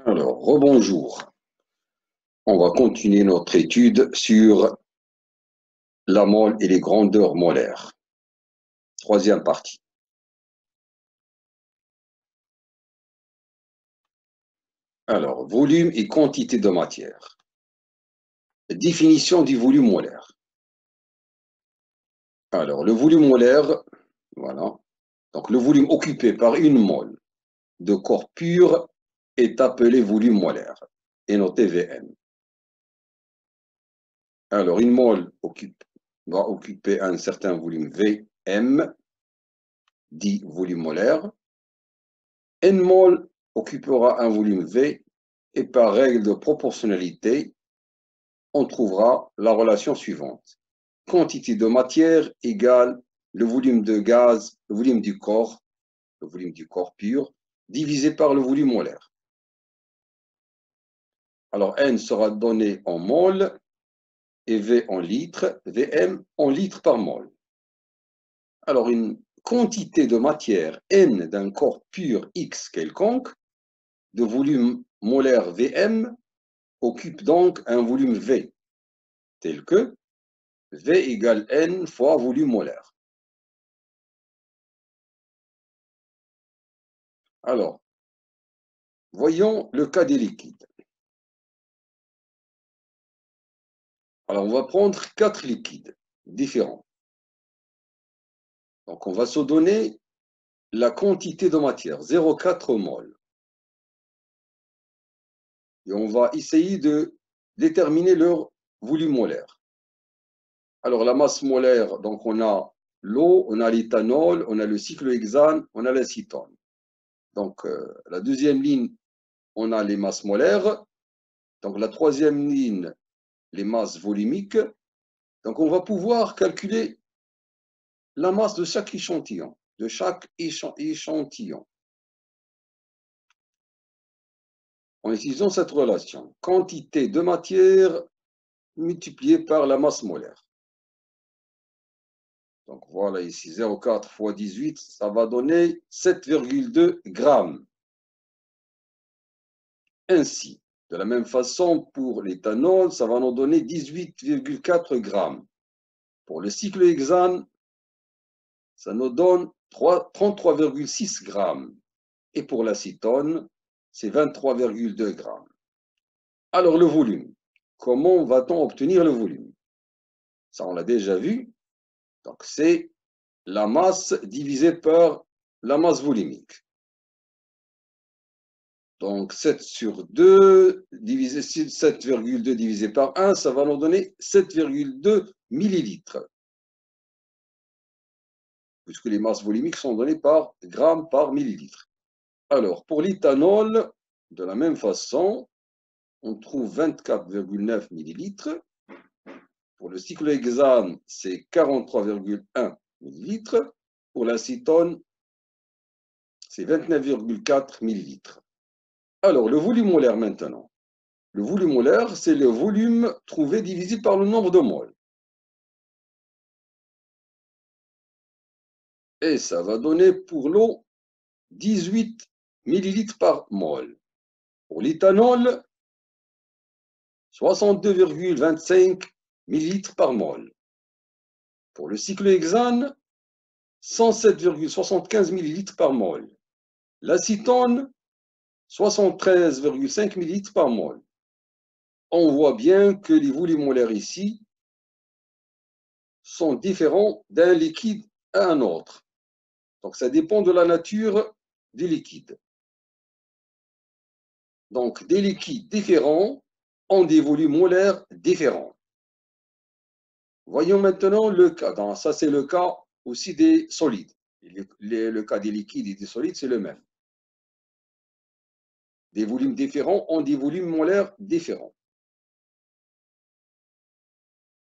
Alors, rebonjour. On va continuer notre étude sur la mole et les grandeurs molaires. Troisième partie. Alors, volume et quantité de matière. Définition du volume molaire. Alors, le volume molaire, voilà. Donc, le volume occupé par une mole de corps pur est appelé volume molaire et noté Vm. Alors, une mole va occuper un certain volume Vm, dit volume molaire. N mol occupera un volume V et par règle de proportionnalité, on trouvera la relation suivante. Quantité de matière égale le volume de gaz, le volume du corps pur, divisé par le volume molaire. Alors N sera donné en mol et V en litres, Vm en litres par mol. Alors une quantité de matière N d'un corps pur X quelconque, de volume molaire Vm, occupe donc un volume V, tel que V égale N fois volume molaire. Alors, voyons le cas des liquides. Alors, on va prendre 4 liquides différents. Donc, on va se donner la quantité de matière, 0,4 mol. Et on va essayer de déterminer leur volume molaire. Alors, la masse molaire, donc on a l'eau, on a l'éthanol, on a le cyclohexane, on a l'acétone. Donc, la deuxième ligne, on a les masses molaires. Donc, la troisième ligne, les masses volumiques. Donc, on va pouvoir calculer la masse de chaque échantillon, en utilisant cette relation. Quantité de matière multipliée par la masse molaire. Donc, voilà ici, 0,4 fois 18, ça va donner 7,2 grammes. Ainsi, de la même façon, pour l'éthanol, ça va nous donner 18,4 grammes. Pour le cyclohexane, ça nous donne 33,6 grammes. Et pour l'acétone, c'est 23,2 grammes. Alors, le volume. Comment va-t-on obtenir le volume? Ça, on l'a déjà vu. Donc, c'est la masse divisée par la masse volumique. Donc, 7 sur 2, 7,2 divisé par 1, ça va nous donner 7,2 millilitres. Puisque les masses volumiques sont données par gramme par millilitre. Alors, pour l'éthanol, de la même façon, on trouve 24,9 millilitres. Pour le cyclohexane, c'est 43,1 millilitres. Pour l'acétone, c'est 29,4 millilitres. Alors, le volume molaire maintenant. Le volume molaire, c'est le volume trouvé divisé par le nombre de moles. Et ça va donner pour l'eau 18 millilitres par mol. Pour l'éthanol, 62,25 millilitres par mol. Pour le cyclohexane, 107,75 millilitres par mol. L'acétone, 73,5 millilitres par mol. On voit bien que les volumes molaires ici sont différents d'un liquide à un autre. Donc, ça dépend de la nature des liquides. Donc, des liquides différents ont des volumes molaires différents. Voyons maintenant le cas. Donc, ça, c'est le cas aussi des solides. Le cas des liquides et des solides, c'est le même. Des volumes différents ont des volumes molaires différents.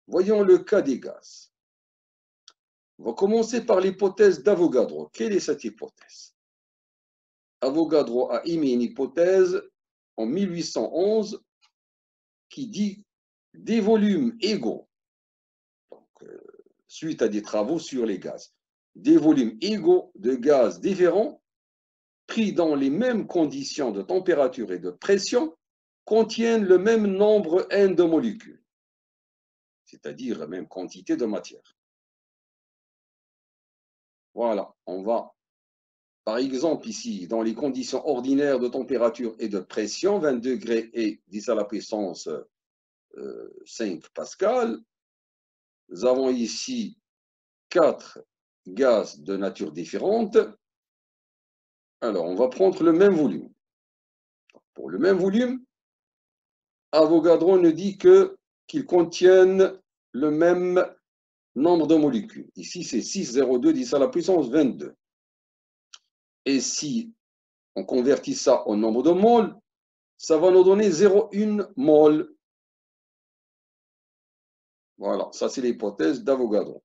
Voyons le cas des gaz. On va commencer par l'hypothèse d'Avogadro. Quelle est cette hypothèse? Avogadro a émis une hypothèse en 1811 qui dit des volumes égaux, donc, suite à des travaux sur les gaz, des volumes égaux de gaz différents pris dans les mêmes conditions de température et de pression, contiennent le même nombre n de molécules, c'est-à-dire la même quantité de matière. Voilà, on va, par exemple ici, dans les conditions ordinaires de température et de pression, 20 degrés et 10 à la puissance 5 pascal, nous avons ici 4 gaz de nature différente. Alors, on va prendre le même volume. Pour le même volume, Avogadro nous dit qu'ils contiennent le même nombre de molécules. Ici, c'est 6,02 10 à la puissance 22. Et si on convertit ça au nombre de moles, ça va nous donner 0,1 mol. Voilà, ça c'est l'hypothèse d'Avogadro.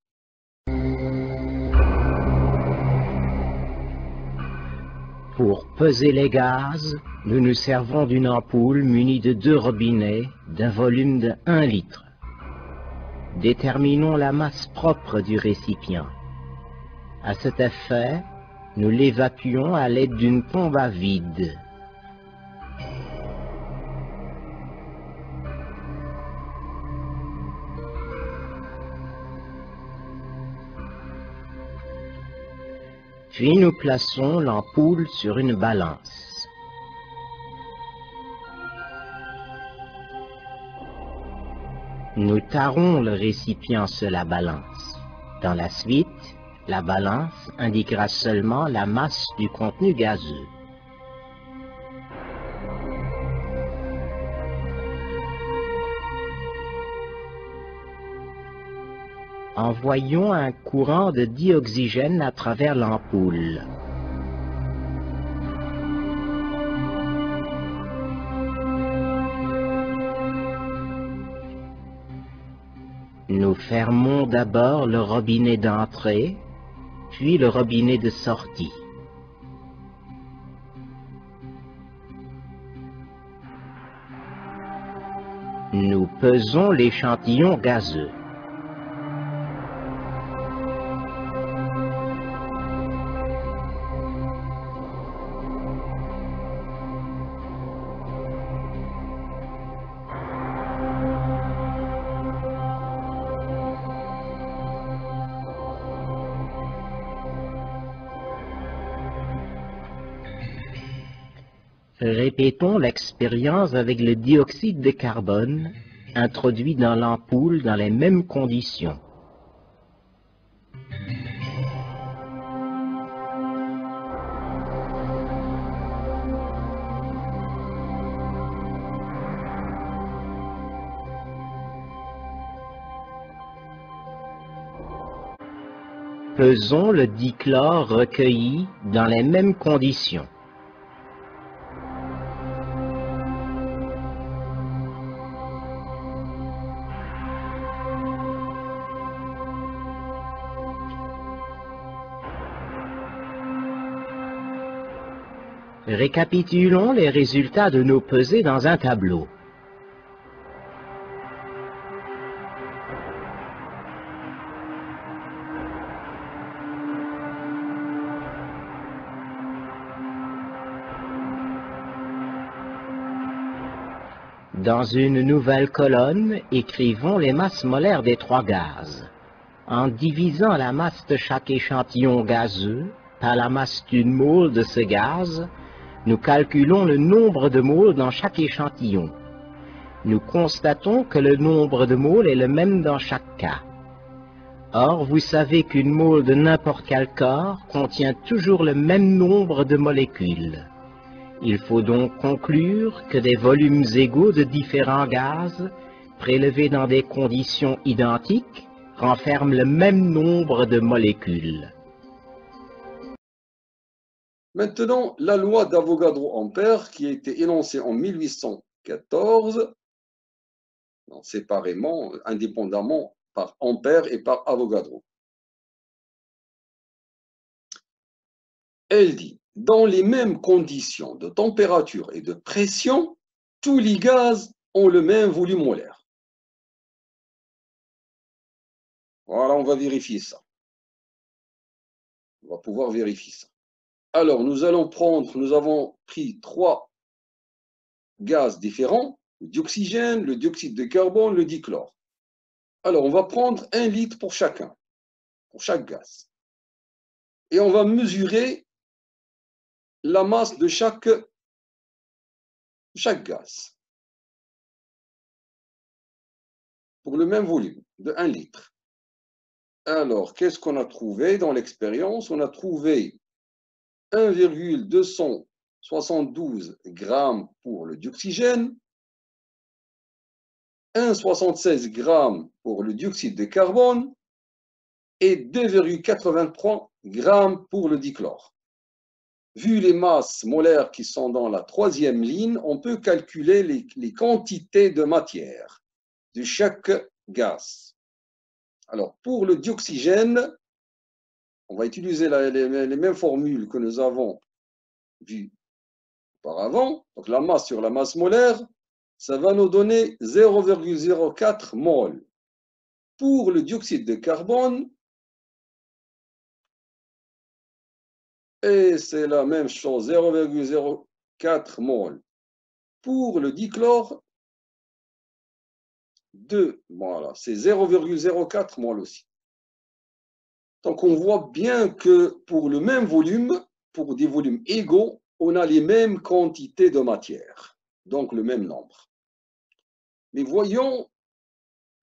Pour peser les gaz, nous nous servons d'une ampoule munie de 2 robinets d'un volume de 1 litre. Déterminons la masse propre du récipient. À cet effet, nous l'évacuons à l'aide d'une pompe à vide. Puis nous plaçons l'ampoule sur une balance. Nous tarons le récipient sur la balance. Dans la suite, la balance indiquera seulement la masse du contenu gazeux. Envoyons un courant de dioxygène à travers l'ampoule. Nous fermons d'abord le robinet d'entrée, puis le robinet de sortie. Nous pesons l'échantillon gazeux. Répétons l'expérience avec le dioxyde de carbone, introduit dans l'ampoule dans les mêmes conditions. Pesons le dichlore recueilli dans les mêmes conditions. Récapitulons les résultats de nos pesées dans un tableau. Dans une nouvelle colonne, écrivons les masses molaires des 3 gaz. En divisant la masse de chaque échantillon gazeux par la masse d'une mole de ce gaz, nous calculons le nombre de moles dans chaque échantillon. Nous constatons que le nombre de moles est le même dans chaque cas. Or, vous savez qu'une mole de n'importe quel corps contient toujours le même nombre de molécules. Il faut donc conclure que des volumes égaux de différents gaz, prélevés dans des conditions identiques, renferment le même nombre de molécules. Maintenant, la loi d'Avogadro-Ampère, qui a été énoncée en 1814, séparément, indépendamment, par Ampère et par Avogadro. Elle dit, dans les mêmes conditions de température et de pression, tous les gaz ont le même volume molaire. Voilà, on va vérifier ça. On va pouvoir vérifier ça. Alors, nous avons pris 3 gaz différents, le dioxygène, le dioxyde de carbone, le dichlore. Alors, on va prendre 1 litre pour chacun, pour chaque gaz. Et on va mesurer la masse de chaque gaz pour le même volume de 1 litre. Alors, qu'est-ce qu'on a trouvé dans l'expérience? On a trouvé 1,272 grammes pour le dioxygène, 1,76 grammes pour le dioxyde de carbone et 2,83 grammes pour le dichlore. Vu les masses molaires qui sont dans la 3e ligne, on peut calculer les quantités de matière de chaque gaz. Alors, pour le dioxygène, on va utiliser les mêmes formules que nous avons vues auparavant. Donc, la masse sur la masse molaire, ça va nous donner 0,04 mol. Pour le dioxyde de carbone, et c'est la même chose, 0,04 mol. Pour le dichlore, voilà, c'est 0,04 mol aussi. Donc, on voit bien que pour le même volume, pour des volumes égaux, on a les mêmes quantités de matière, donc le même nombre. Mais voyons,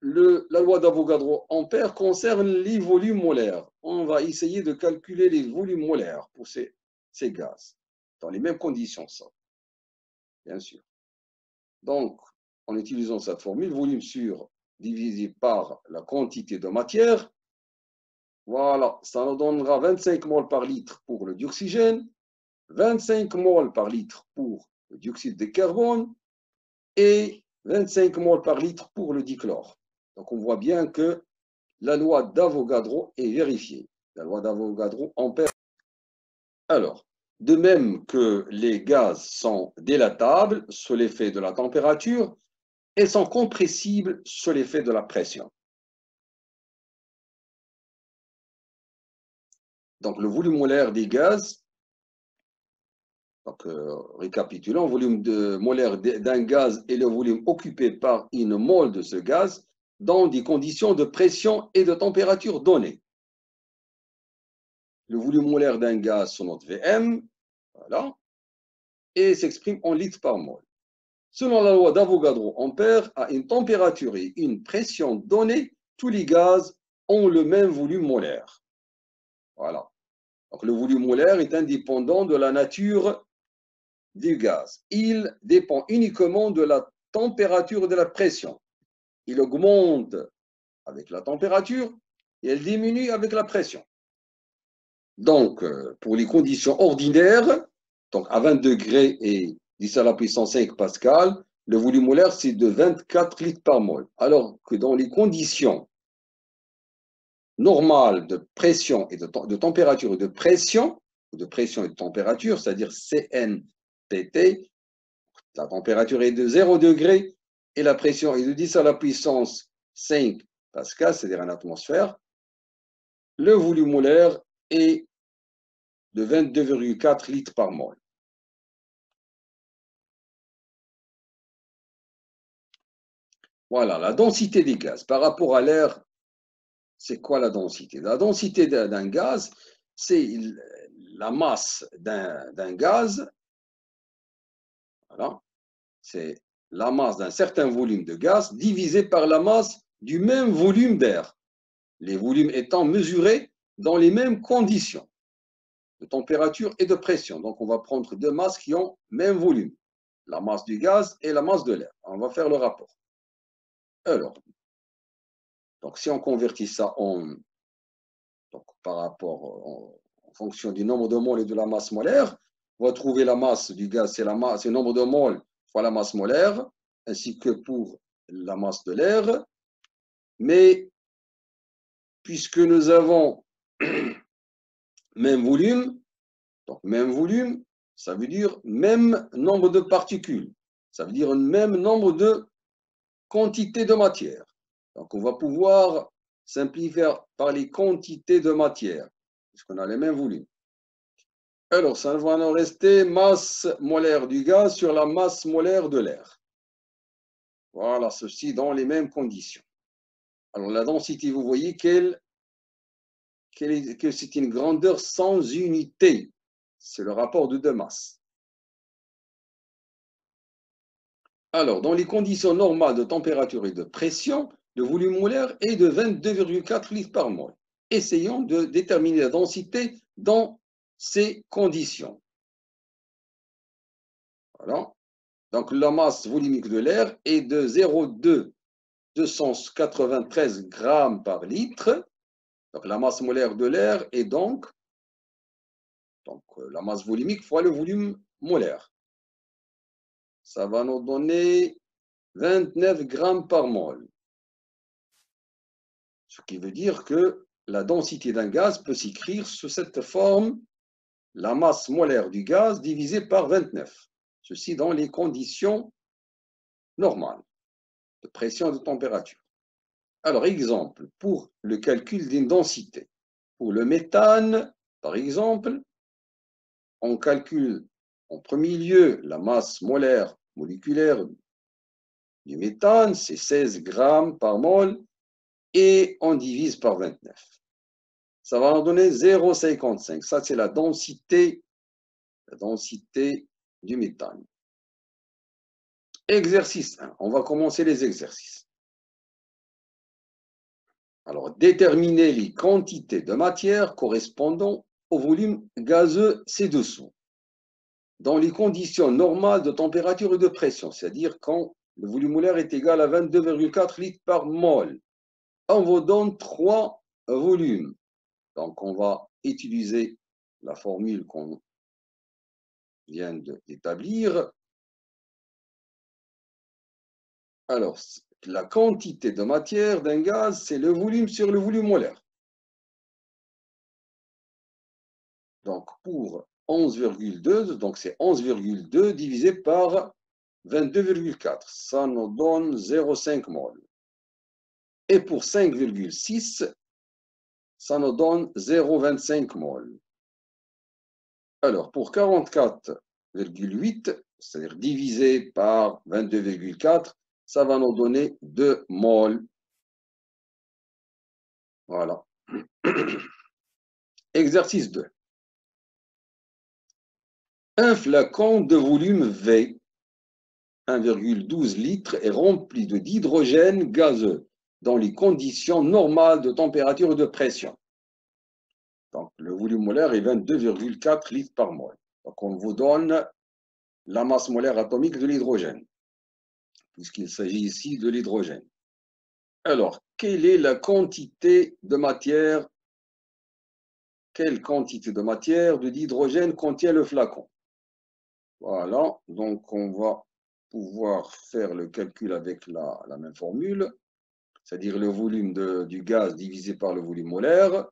la loi d'Avogadro-Ampère concerne les volumes molaires. On va essayer de calculer les volumes molaires pour ces gaz, dans les mêmes conditions, ça, bien sûr. Donc, en utilisant cette formule, volume sur divisé par la quantité de matière, voilà, ça nous donnera 25 mol par litre pour le dioxygène, 25 mol par litre pour le dioxyde de carbone et 25 mol par litre pour le dichlore. Donc, on voit bien que la loi d'Avogadro est vérifiée. La loi d'Avogadro-Ampère. Alors, de même que les gaz sont délatables sous l'effet de la température et sont compressibles sous l'effet de la pression. Donc, le volume molaire des gaz, donc, récapitulons, volume molaire d'un gaz est le volume occupé par une mole de ce gaz dans des conditions de pression et de température données. Le volume molaire d'un gaz, son notre Vm, voilà, et s'exprime en litres par mol. Selon la loi d'Avogadro-Ampère, à une température et une pression donnée, tous les gaz ont le même volume molaire. Voilà. Donc, le volume molaire est indépendant de la nature du gaz. Il dépend uniquement de la température et de la pression. Il augmente avec la température et elle diminue avec la pression. Donc, pour les conditions ordinaires, donc à 20 degrés et 10 à la puissance 5 pascal, le volume molaire, c'est de 24 litres par mol. Alors que dans les conditions normales de pression et de température et de pression et de température, c'est-à-dire CNPT, la température est de 0 degré et la pression est de 10 à la puissance 5 pascal, c'est-à-dire en atmosphère, le volume molaire est de 22,4 litres par mol. Voilà, la densité des gaz. Par rapport à l'air, c'est quoi la densité? La densité d'un gaz, c'est la masse d'un gaz. Voilà, c'est la masse d'un certain volume de gaz divisé par la masse du même volume d'air. Les volumes étant mesurés dans les mêmes conditions de température et de pression. Donc, on va prendre deux masses qui ont le même volume, la masse du gaz et la masse de l'air. On va faire le rapport. Alors, donc si on convertit ça par rapport en fonction du nombre de moles et de la masse molaire, on va trouver la masse du gaz, c'est le nombre de moles fois la masse molaire, ainsi que pour la masse de l'air. Mais puisque nous avons même volume, donc même volume, ça veut dire même nombre de particules. Ça veut dire un même nombre de quantités de matière. Donc on va pouvoir simplifier par les quantités de matière, puisqu'on a les mêmes volumes. Alors, ça va nous rester masse molaire du gaz sur la masse molaire de l'air. Voilà, ceci dans les mêmes conditions. Alors, la densité, vous voyez que c'est une grandeur sans unité. C'est le rapport de deux masses. Alors, dans les conditions normales de température et de pression, le volume molaire est de 22,4 litres par mol. Essayons de déterminer la densité dans ces conditions. Voilà. Donc, la masse volumique de l'air est de 0,293 grammes par litre. Donc, la masse molaire de l'air est donc la masse volumique fois le volume molaire. Ça va nous donner 29 grammes par mol. Ce qui veut dire que la densité d'un gaz peut s'écrire sous cette forme, la masse molaire du gaz divisée par 29. Ceci dans les conditions normales de pression et de température. Alors, exemple, pour le calcul d'une densité. Pour le méthane, par exemple, on calcule en premier lieu la masse molaire moléculaire du méthane, c'est 16 grammes par mol, et on divise par 29. Ça va nous donner 0,55. Ça, c'est la densité du méthane. Exercice 1. On va commencer les exercices. Alors, déterminer les quantités de matière correspondant au volume gazeux ci-dessous, dans les conditions normales de température et de pression, c'est-à-dire quand le volume molaire est égal à 22,4 litres par mol. On vous donne 3 volumes. Donc, on va utiliser la formule qu'on vient d'établir. Alors, la quantité de matière d'un gaz, c'est le volume sur le volume molaire. Donc, pour 11,2, donc c'est 11,2 divisé par 22,4. Ça nous donne 0,5 mol. Et pour 5,6, ça nous donne 0,25 mol. Alors, pour 44,8, c'est-à-dire divisé par 22,4, ça va nous donner 2 mol. Voilà. Exercice 2. Un flacon de volume V, 1,12 litres, est rempli d'hydrogène gazeux dans les conditions normales de température et de pression. Donc, le volume molaire est 22,4 litres par mol. Donc, on vous donne la masse molaire atomique de l'hydrogène, puisqu'il s'agit ici de l'hydrogène. Alors, quelle est la quantité de matière? Quelle quantité de matière de d'hydrogène contient le flacon? Voilà, donc on va pouvoir faire le calcul avec la même formule, c'est-à-dire le volume du gaz divisé par le volume molaire,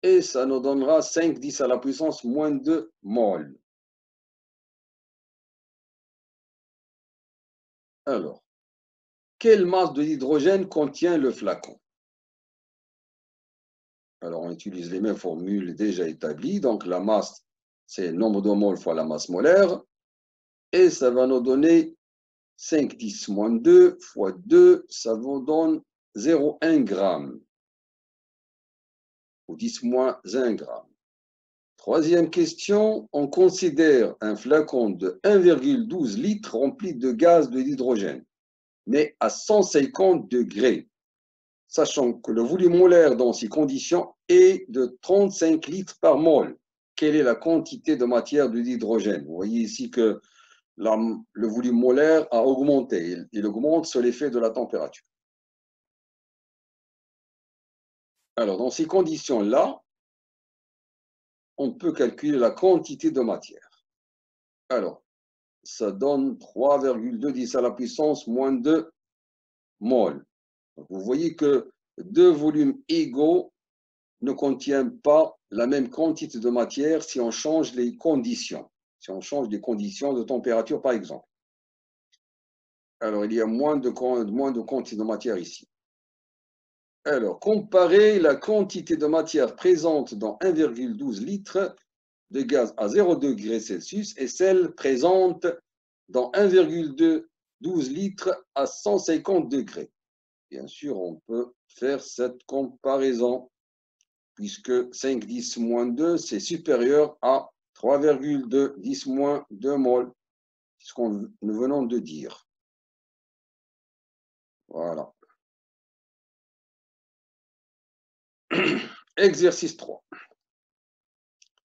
et ça nous donnera 5,10 à la puissance moins 2 mol. Alors, quelle masse de l'hydrogène contient le flacon? Alors, on utilise les mêmes formules déjà établies, donc la masse, c'est le nombre de mol fois la masse molaire, et ça va nous donner 5,10 moins 2 fois 2, ça vous donne 0,1 g. Ou 10 moins 1 g. Troisième question, on considère un flacon de 1,12 litres rempli de gaz de l'hydrogène, mais à 150 degrés, sachant que le volume molaire dans ces conditions est de 35 litres par mol. Quelle est la quantité de matière de l'hydrogène? Vous voyez ici que le volume molaire a augmenté. Il augmente sous l'effet de la température. Alors, dans ces conditions-là, on peut calculer la quantité de matière. Alors, ça donne 3,2 à la puissance moins 2 mol. Donc, vous voyez que deux volumes égaux ne contiennent pas la même quantité de matière si on change les conditions. Si on change les conditions de température, par exemple. Alors, il y a moins de quantité de matière ici. Alors, comparer la quantité de matière présente dans 1,12 litres de gaz à 0 degré Celsius et celle présente dans 1,12 litres à 150 degrés. Bien sûr, on peut faire cette comparaison puisque 5 10 moins 2, c'est supérieur à 3,2 10 moins 2 mol. C'est ce que nous venons de dire. Voilà. Exercice 3.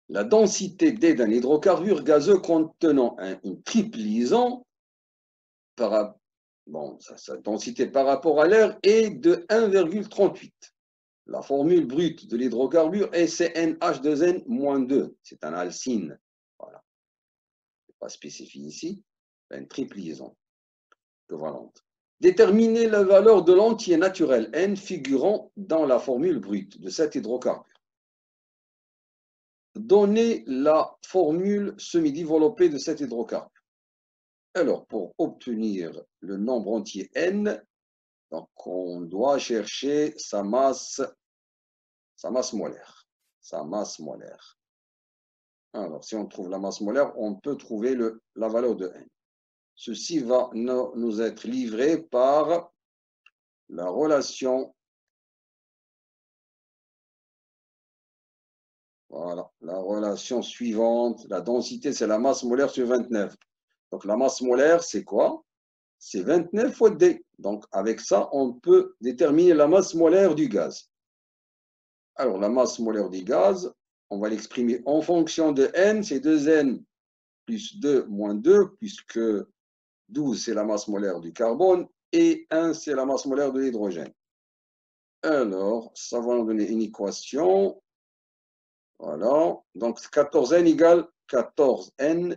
La densité D d'un hydrocarbure gazeux contenant une triple liaison sa densité par rapport à l'air est de 1,38. La formule brute de l'hydrocarbure est CnH2n-2. C'est un alcine. Voilà. Ce n'est pas spécifié ici. Une triple liaison covalente. Déterminer la valeur de l'entier naturel N figurant dans la formule brute de cet hydrocarbure. Donner la formule semi-développée de cet hydrocarbure. Alors, pour obtenir le nombre entier N, donc on doit chercher sa masse molaire. Sa masse molaire. Alors, si on trouve la masse molaire, on peut trouver la valeur de N. Ceci va nous être livré par la relation. Voilà, la relation suivante. La densité, c'est la masse molaire sur 29. Donc, la masse molaire, c'est quoi? C'est 29 fois D. Donc, avec ça, on peut déterminer la masse molaire du gaz. Alors, la masse molaire du gaz, on va l'exprimer en fonction de N, c'est 2N plus 2 moins 2, puisque 12, c'est la masse molaire du carbone, et 1, c'est la masse molaire de l'hydrogène. Alors, ça va nous donner une équation. Voilà. Donc, 14N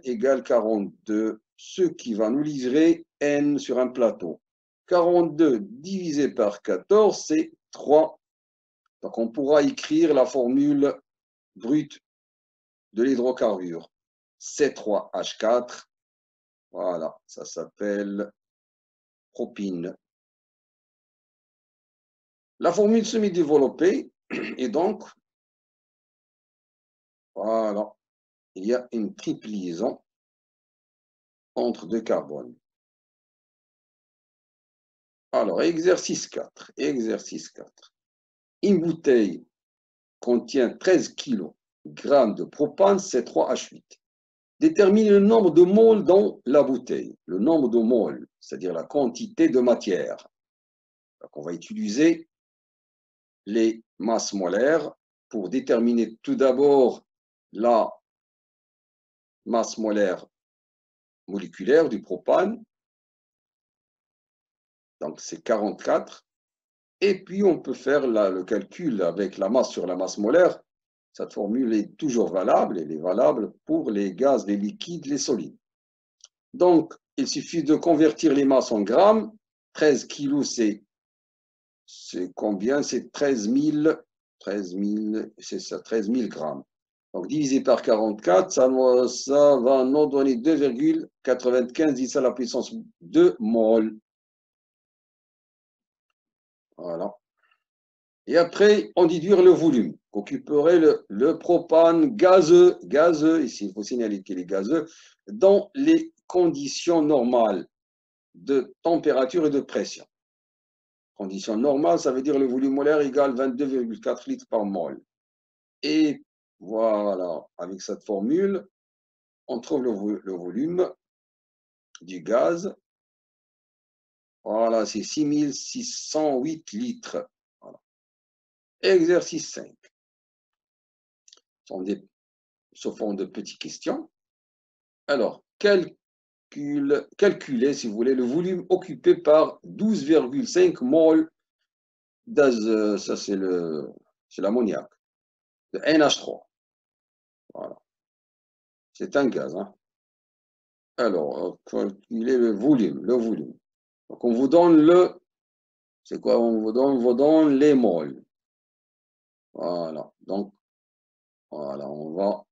égale 42, ce qui va nous livrer N sur un plateau. 42 divisé par 14, c'est 3. Donc, on pourra écrire la formule brute de l'hydrocarbure. C3H4. Voilà, ça s'appelle propine. La formule semi-développée est donc, voilà, il y a une triple liaison entre deux carbones. Alors, exercice 4. Exercice 4. Une bouteille contient 13 kg de propane C3H8. Détermine le nombre de moles dans la bouteille. Le nombre de moles, c'est-à-dire la quantité de matière. Donc, on va utiliser les masses molaires pour déterminer tout d'abord la masse molaire moléculaire du propane. Donc, c'est 44. Et puis, on peut faire le calcul avec la masse sur la masse molaire. Cette formule est toujours valable. Elle est valable pour les gaz, les liquides, les solides. Donc, il suffit de convertir les masses en grammes. 13 kilos, c'est combien? C'est 13 000 grammes. Donc, divisé par 44, ça va nous donner 2,95 10 à la puissance 2 mol. Voilà. Et après, on déduire le volume qu'occuperait le propane gazeux, ici il faut signaler qu'il est gazeux, dans les conditions normales de température et de pression. Conditions normales, ça veut dire le volume molaire égale 22,4 litres par mol. Et voilà, avec cette formule, on trouve le volume du gaz. Voilà, c'est 6608 litres. Voilà. Exercice 5. Ce sont de petites questions. Alors, calculez, si vous voulez, le volume occupé par 12,5 mol gaz, ça c'est l'ammoniac, de NH3. Voilà. C'est un gaz. Hein. Alors, calculez le volume. Donc, on vous donne c'est quoi? On vous donne les moles. Voilà. Donc, voilà, on va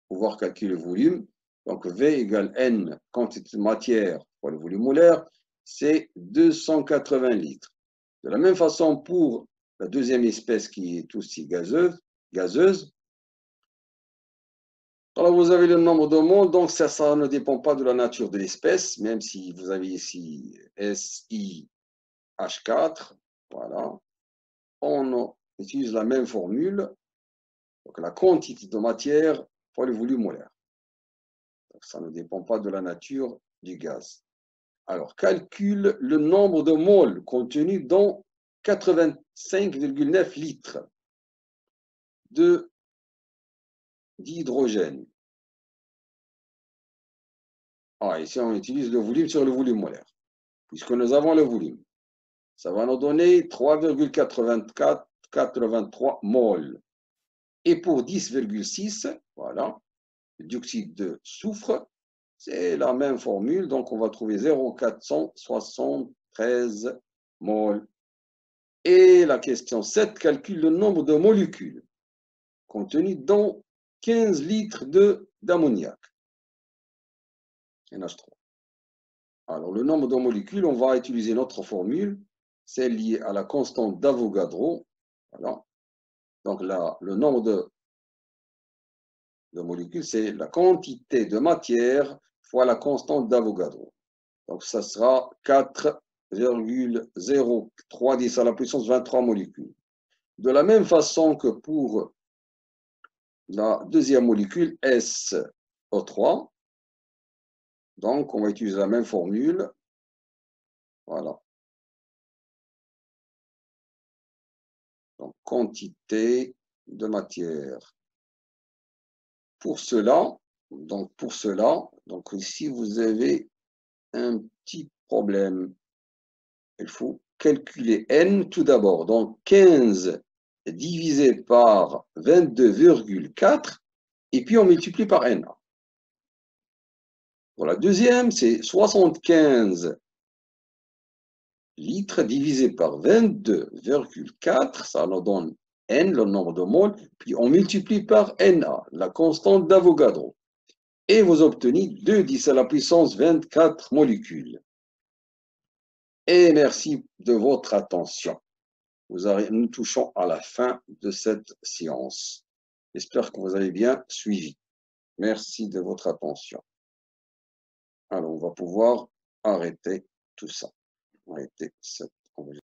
pouvoir calculer le volume. Donc, V égale N, quantité de matière pour le volume molaire, c'est 280 litres. De la même façon, pour la deuxième espèce qui est aussi gazeuse, Alors, vous avez le nombre de moles, donc ça ne dépend pas de la nature de l'espèce, même si vous avez ici SiH4, voilà. On utilise la même formule, donc la quantité de matière fois le volume molaire. Donc, ça ne dépend pas de la nature du gaz. Alors, calcule le nombre de moles contenus dans 85,9 litres d'hydrogène. Ah, ici, on utilise le volume sur le volume molaire, puisque nous avons le volume. Ça va nous donner 3,83 moles. Et pour 10,6, voilà, le dioxyde de soufre, c'est la même formule, donc on va trouver 0,473 moles. Et la question 7 calcule le nombre de molécules contenues dans 15 litres d'ammoniac, NH3. Alors, le nombre de molécules, on va utiliser notre formule, c'est lié à la constante d'Avogadro. Voilà. Donc là, le nombre de molécules, c'est la quantité de matière fois la constante d'Avogadro. Donc, ça sera 4,0310 à la puissance 23 molécules. De la même façon que pour la deuxième molécule, SO3, donc on va utiliser la même formule. Voilà. Donc, quantité de matière. Pour cela, donc ici, vous avez un petit problème. Il faut calculer N tout d'abord. Donc, 15 divisé par 22,4 et puis on multiplie par N. Pour la deuxième, c'est 75 litres divisé par 22,4, ça nous donne N, le nombre de moles, puis on multiplie par Na, la constante d'Avogadro. Et vous obtenez 2 10 à la puissance 24 molécules. Et merci de votre attention. Nous touchons à la fin de cette séance. J'espère que vous avez bien suivi. Merci de votre attention. Alors, on va pouvoir arrêter tout ça. Arrêter cette enregistrement.